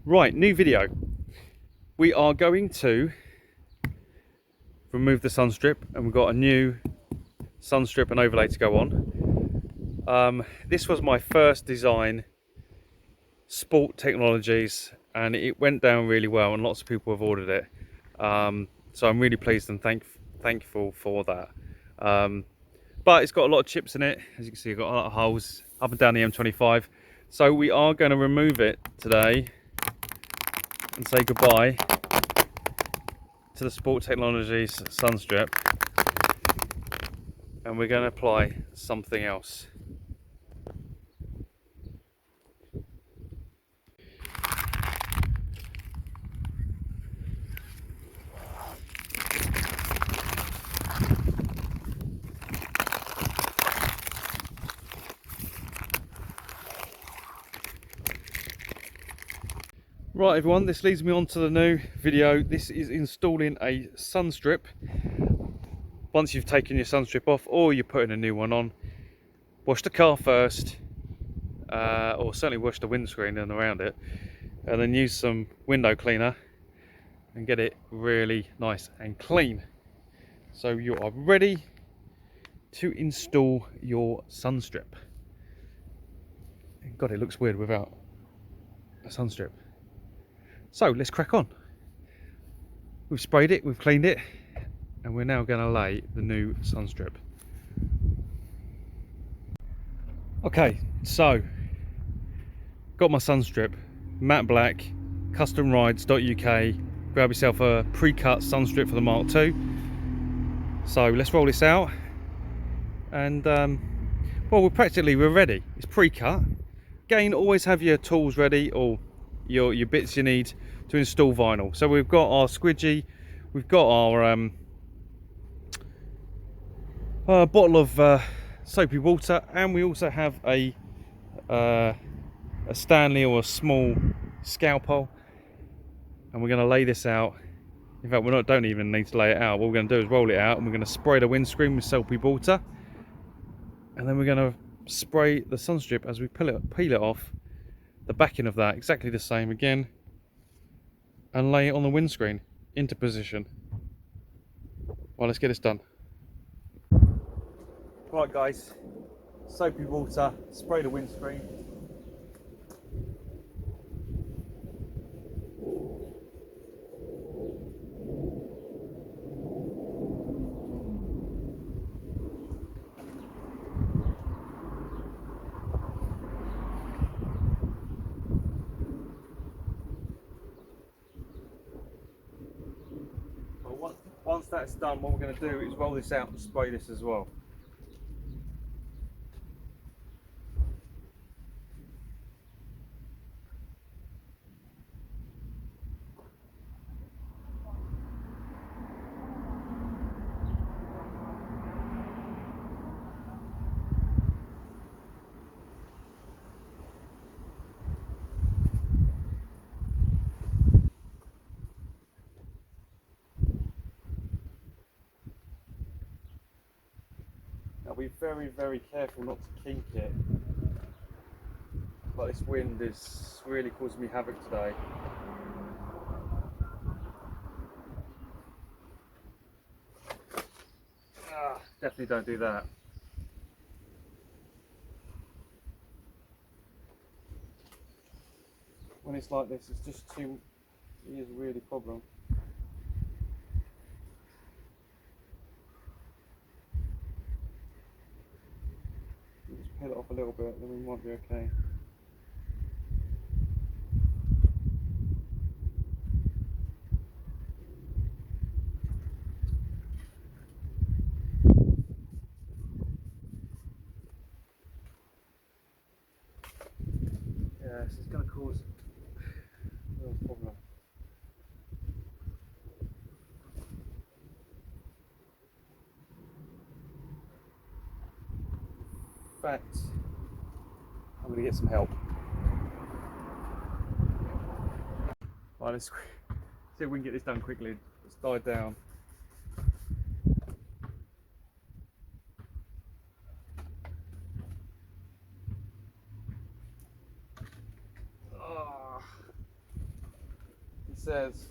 Right, new video. We are going to remove the Sunstrip, and we've got a new Sunstrip and overlay to go on. This was my first design, Sport Technologies, and it went down really well, and lots of people have ordered it. So I'm really pleased and thankful for that. But it's got a lot of chips in it. As you can see, I've got a lot of holes up and down the M25. So we are going to remove it today and say goodbye to the Sport Technologies Sunstrip, and we're going to apply something else. Right everyone, this leads me on to the new video. This is installing a Sunstrip. Once you've taken your Sunstrip off, or you're putting a new one on, wash the car first, or certainly wash the windscreen and around it, and then use some window cleaner and get it really nice and clean. So you are ready to install your Sunstrip. God, it looks weird without a Sunstrip. So let's crack on. We've sprayed it, we've cleaned it, and we're now going to lay the new Sunstrip. Okay, so got my Sunstrip, matte black, CUSTOMRIDES.uk. Grab yourself a pre-cut Sunstrip for the Mark II. So let's roll this out, and well, we're ready. It's pre-cut. Again, always have your tools ready, or your bits you need to install vinyl. So we've got our squidgy, we've got our bottle of soapy water, and we also have a Stanley or a small scalpel, and we're going to lay this out. In fact, don't even need to lay it out. What we're going to do is roll it out, and we're going to spray the windscreen with soapy water, and then we're going to spray the Sunstrip as we peel it off the backing of that, exactly the same again, and lay it on the windscreen into position. Well, let's get this done. Right guys, soapy water, spray the windscreen. Once that's done, what we're going to do is roll this out and spray this as well. Now be very, very careful not to kink it. But this wind is really causing me havoc today. Definitely don't do that. When it's like this, it's just too, it is really a problem. Just peel it off a little bit, then we might be okay. Yeah, this is going to cause a real problem. In fact, I'm going to get some help. Right, let's see if we can get this done quickly. It's died down. says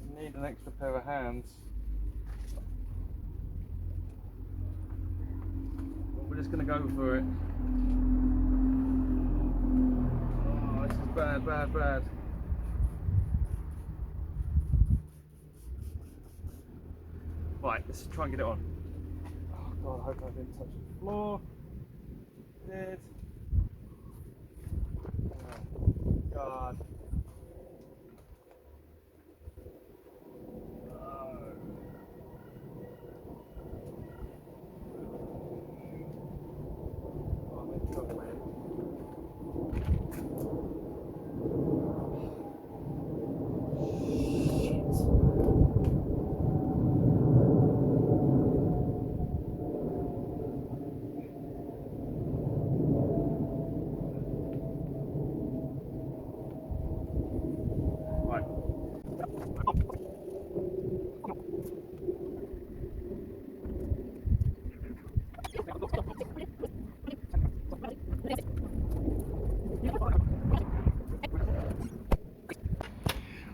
you need an extra pair of hands. Well, we're just going to go for it. Oh, this is bad, bad, bad. Right, let's try and get it on. Oh God, I hope I didn't touch the floor. Did. Oh God.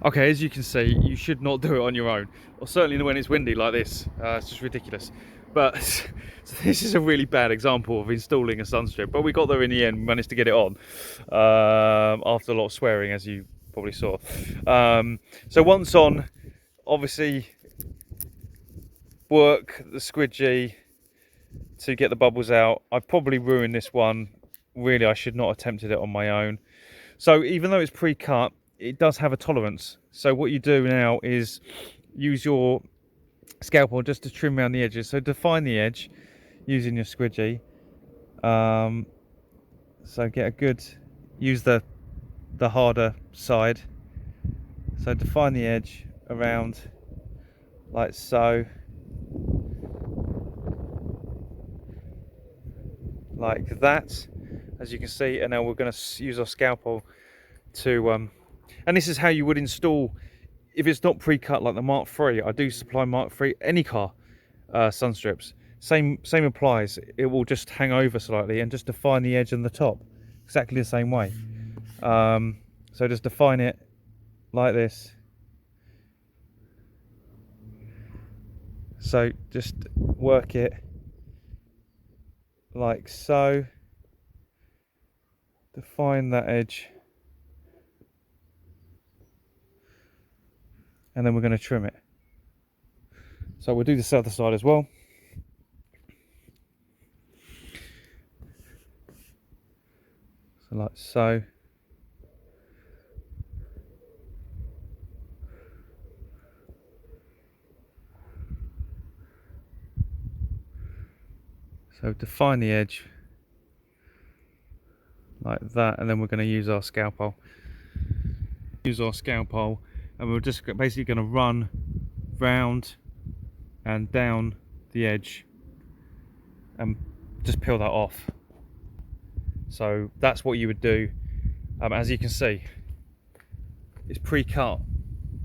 Okay, as you can see, you should not do it on your own, or certainly when it's windy like this. It's just ridiculous. But so this is a really bad example of installing a Sunstrip, but we got there in the end. We managed to get it on after a lot of swearing, as you probably saw. So once on, obviously work the squidgy to get the bubbles out. I probably ruined this one. Really, I should not have attempted it on my own. So even though it's pre-cut, it does have a tolerance. So what you do now is use your scalpel just to trim around the edges. So define the edge using your squidgy. So get a good, use the harder side. So define the edge around like so. Like that, as you can see. And now we're going to use our scalpel to and this is how you would install if it's not pre-cut like the Mark III. I do supply Mark III, any car Sunstrips. Same applies. It will just hang over slightly and just define the edge and the top exactly the same way. So just define it like this. So just work it like so. Define that edge. And then we're going to trim it. So we'll do this other side as well. So like so. So define the edge like that, and then we're going to use our scalpel. And we're just basically going to run round and down the edge and just peel that off. So that's what you would do. As you can see, it's pre-cut,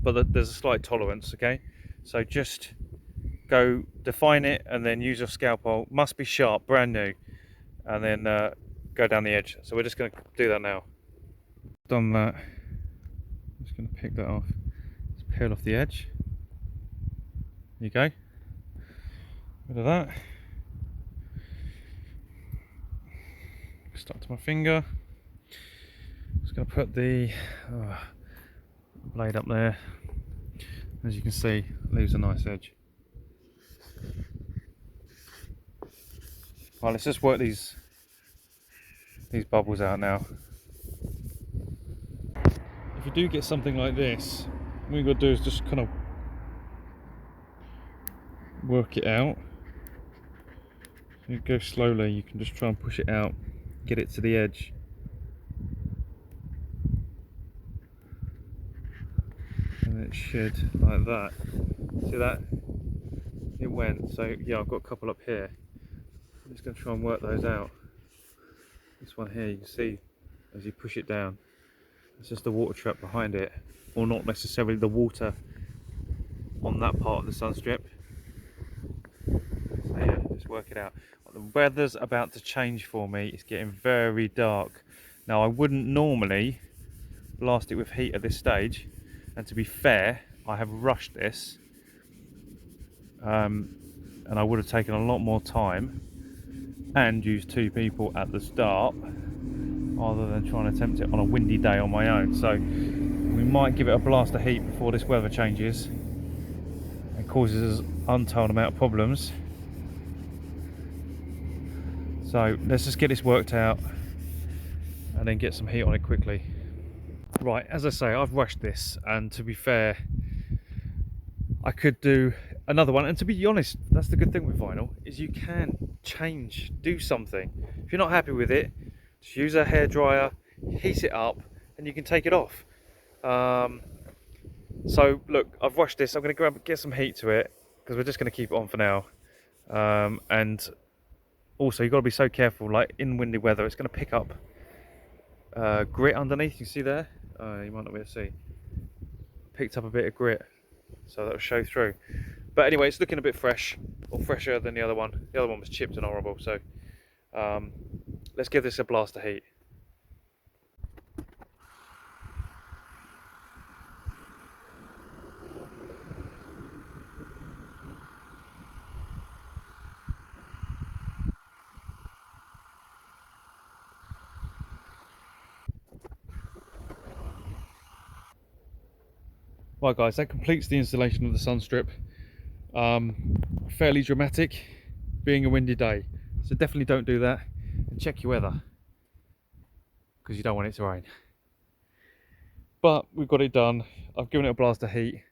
but there's a slight tolerance. Okay, so just go define it and then use your scalpel. Must be sharp, brand new, and then go down the edge. So we're just going to do that now. Done that. I'm just going to pick that off. Just peel off the edge. There you go. Bit of that. Stuck to my finger. Just going to put the blade up there. As you can see, it leaves a nice edge. Right, let's just work these bubbles out now. If you do get something like this, what you've got to do is just kind of work it out. If you go slowly, you can just try and push it out, get it to the edge. And it should, like that. See that? It went. So yeah, I've got a couple up here. I'm just going to try and work those out. This one here, you can see as you push it down, it's just the water trap behind it, or not necessarily the water on that part of the Sunstrip. So yeah, just work it out. The weather's about to change for me. It's getting very dark. Now I wouldn't normally blast it with heat at this stage, And to be fair, I have rushed this, and I would have taken a lot more time and used 2 people at the start rather than trying to attempt it on a windy day on my own. So we might give it a blast of heat before this weather changes and causes us untold amount of problems. So let's just get this worked out and then get some heat on it quickly. Right, as I say, I've rushed this, and to be fair, I could do another one. And to be honest, that's the good thing with vinyl, is you can change, do something. If you're not happy with it, just use a hairdryer, heat it up, and you can take it off. So look, I've rushed this. I'm going to get some heat to it because we're just going to keep it on for now. And also, you've got to be so careful. Like in windy weather, it's going to pick up grit underneath. You see there? You might not be able to see. Picked up a bit of grit, so that'll show through. But anyway, it's looking a bit fresh, or fresher than the other one. The other one was chipped and horrible. So let's give this a blast of heat. Right guys, that completes the installation of the Sunstrip. Fairly dramatic, being a windy day. So definitely don't do that, and check your weather, because you don't want it to rain. But we've got it done. I've given it a blast of heat.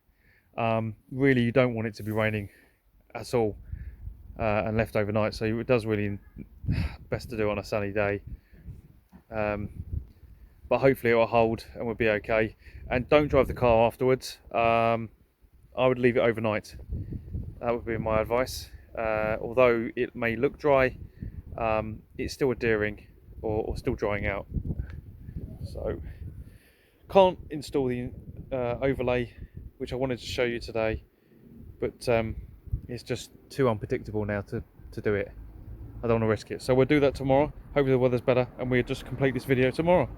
Really, you don't want it to be raining at all and left overnight, so it does really best to do on a sunny day. But hopefully it will hold and we'll be okay. And don't drive the car afterwards. I would leave it overnight. That would be my advice. Although it may look dry, it's still adhering or still drying out. So can't install the overlay, which I wanted to show you today, but it's just too unpredictable now to do it. I don't want to risk it. So we'll do that tomorrow. Hopefully the weather's better and we'll just complete this video tomorrow.